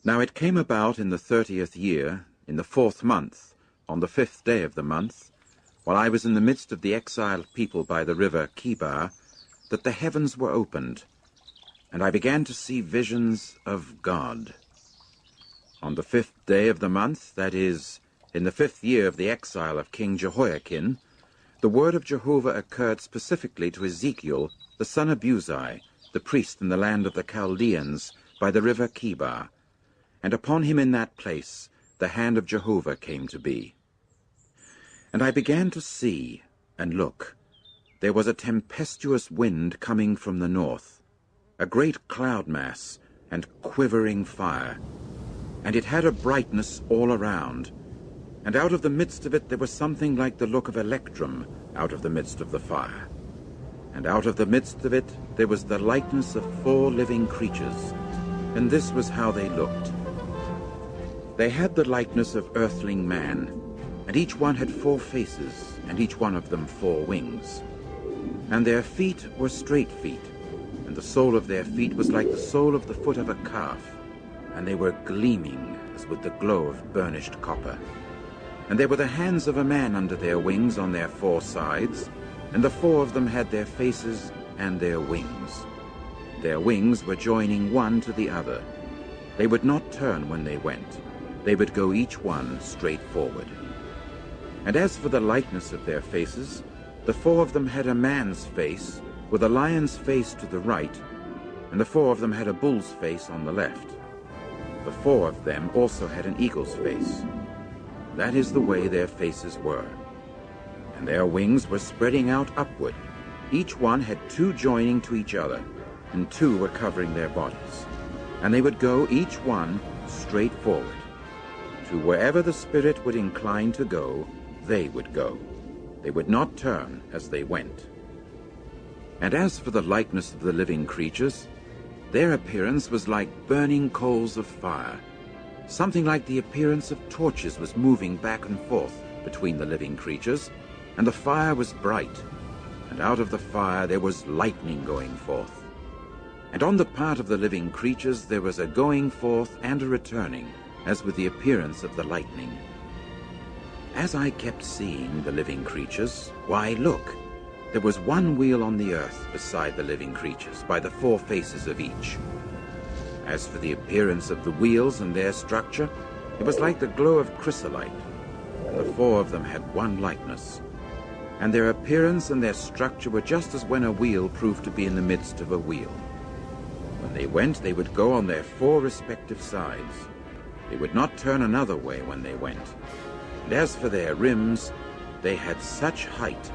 Now it came about in the 30th year, in the 4th month, on the 5th day of the month, while I was in the midst of the exiled people by the river Chebar, that the heavens were opened, and I began to see visions of God. On the 5th day of the month, that is, in the 5th year of the exile of King Jehoiakim, the word of Jehovah occurred specifically to Ezekiel, the son of Buzi, the priest in the land of the Chaldeans, by the river Chebar, and upon him in that place the hand of Jehovah came to be. And I began to see, and look, there was a tempestuous wind coming from the north, a great cloud mass and quivering fire, and it had a brightness all around, and out of the midst of it there was something like the look of electrum out of the midst of the fire. And out of the midst of it there was the likeness of 4 living creatures, and this was how they looked. They had the likeness of earthling man, and each one had 4 faces, and each one of them 4 wings. And their feet were straight feet, and the sole of their feet was like the sole of the foot of a calf, and they were gleaming as with the glow of burnished copper. And there were the hands of a man under their wings on their 4 sides, and the 4 of them had their faces and their wings. Their wings were joining one to the other. They would not turn when they went. They would go each one straight forward. And as for the likeness of their faces, the 4 of them had a man's face, with a lion's face to the right, and the 4 of them had a bull's face on the left. The 4 of them also had an eagle's face. That is the way their faces were. And their wings were spreading out upward. Each one had 2 joining to each other, and 2 were covering their bodies. And they would go, each one, straight forward. To wherever the Spirit would incline to go, they would go. They would not turn as they went. And as for the likeness of the living creatures, their appearance was like burning coals of fire. Something like the appearance of torches was moving back and forth between the living creatures, and the fire was bright, and out of the fire there was lightning going forth. And on the part of the living creatures there was a going forth and a returning, as with the appearance of the lightning. As I kept seeing the living creatures, why, look, there was one wheel on the earth beside the living creatures, by the 4 faces of each. As for the appearance of the wheels and their structure, it was like the glow of chrysolite, and the 4 of them had one likeness. And their appearance and their structure were just as when a wheel proved to be in the midst of a wheel. When they went, they would go on their 4 respective sides. They would not turn another way when they went. And as for their rims, they had such height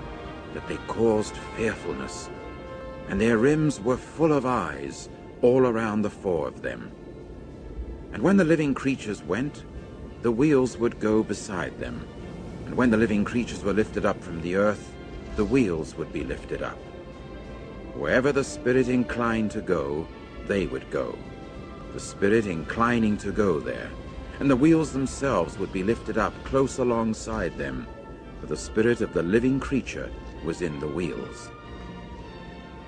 that they caused fearfulness. And their rims were full of eyes all around the 4 of them. And when the living creatures went, the wheels would go beside them. And when the living creatures were lifted up from the earth, the wheels would be lifted up. Wherever the Spirit inclined to go, they would go, the Spirit inclining to go there. And the wheels themselves would be lifted up close alongside them, for the spirit of the living creature was in the wheels.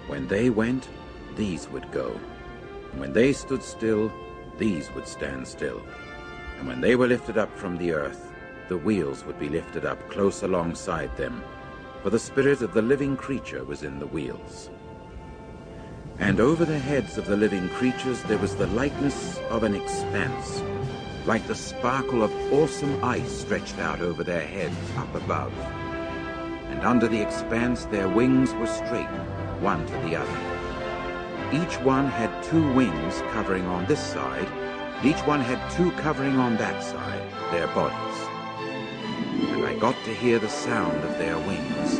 When they went, these would go. And when they stood still, these would stand still. And when they were lifted up from the earth, the wheels would be lifted up close alongside them, for the spirit of the living creature was in the wheels. And over the heads of the living creatures there was the likeness of an expanse, like the sparkle of awesome ice stretched out over their heads up above. And under the expanse their wings were straight, one to the other. Each one had 2 wings covering on this side, and each one had 2 covering on that side, their bodies. And I got to hear the sound of their wings,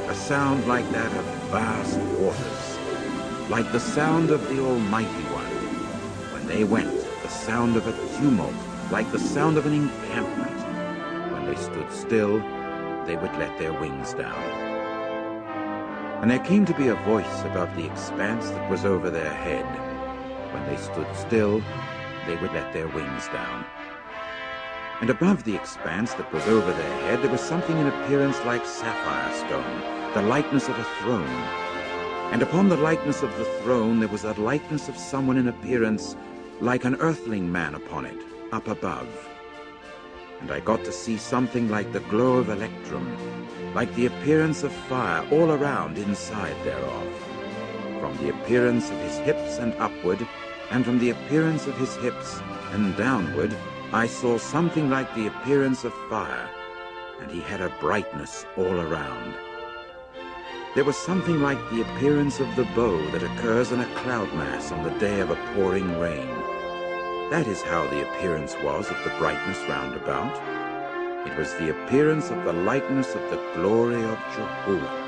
a sound like that of vast waters, like the sound of the Almighty One. When they went, the sound of a tumult, like the sound of an encampment. When they stood still, they would let their wings down. And there came to be a voice above the expanse that was over their head. When they stood still, they would let their wings down. And above the expanse that was over their head, there was something in appearance like sapphire stone, the likeness of a throne. And upon the likeness of the throne there was a likeness of someone in appearance like an earthling man upon it, up above. And I got to see something like the glow of electrum, like the appearance of fire all around inside thereof. From the appearance of his hips and upward, and from the appearance of his hips and downward, I saw something like the appearance of fire, and he had a brightness all around. There was something like the appearance of the bow that occurs in a cloud mass on the day of a pouring rain. That is how the appearance was of the brightness round about. It was the appearance of the likeness of the glory of Jehovah.